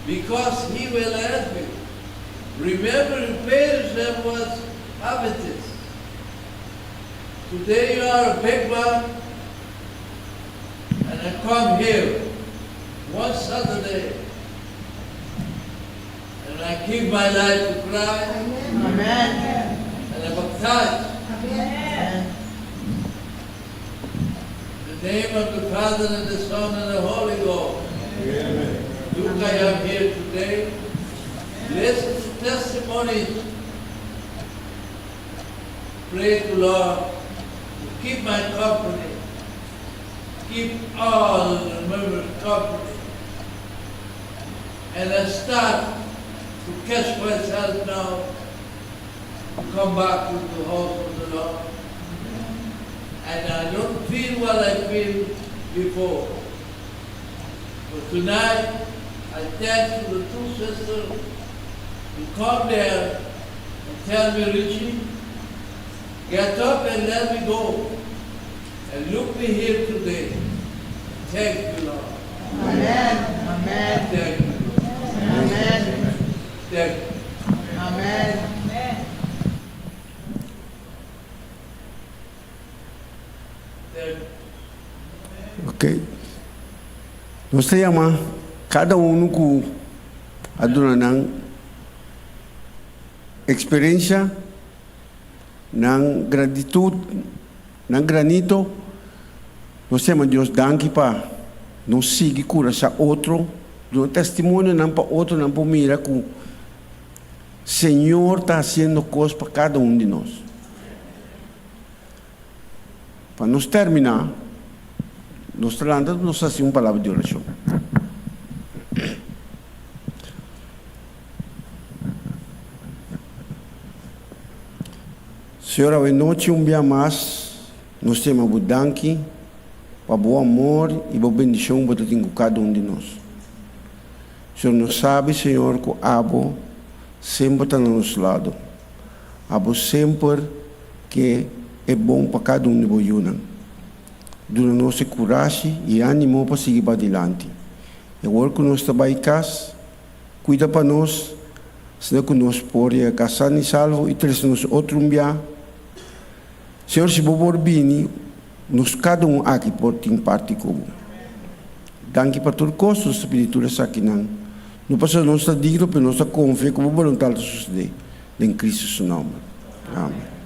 [SPEAKER 9] Because he will help you. Remember, your parents that was Adventist. Today you are a big man. And I come here one Saturday. And I give my life to Christ. Amen. And I baptize. Amen. In the name of the Father and the Son and the Holy Ghost. Amen. Look, I am here today. Listen to testimonies. Pray to Lord to keep my company. Keep all the members company. And I start to catch myself now to come back to the house of the Lord. and I don't feel what I feel before. But tonight, I thank to the two sisters to come there and tell me, Richie, get up and let me go. And look me here today. Thank you, Lord.
[SPEAKER 7] Amen. Amen.
[SPEAKER 9] Thank you.
[SPEAKER 7] Amen.
[SPEAKER 9] Thank you.
[SPEAKER 7] Amen.
[SPEAKER 9] Thank you.
[SPEAKER 4] Ok. Nós temos cada um com a dona experiência, não gratitude, não granito. Nós temos Deus danke para nos seguir cura sa outro, do testemunho não para outro, não para mira com Senhor está fazendo coisas para cada um de nós. Para nos terminar, nós tratamos nos fazer uma palavra de oração. Senhor, a noite dia mais, nós temos o danke, para o amor e a bendição para cada um de nós. Senhor, nós sabe, Senhor, que o Abo sempre está no nosso lado. Abo sempre que é bom para cada um de nós. Dura nossa coragem e ânimo para seguir para adiante. E agora que nós estamos em casa, cuida para nós, senão que nós podemos casar e salvo e trazer-nos outro dia. Senhor, se você vir, nós cada um aqui pode ter parte como. Danke para todas as coisas espirituais aqui não. Não passa nossa digno, mas nossa confiança como vontade de suceder. Em Cristo seu nome. Amém.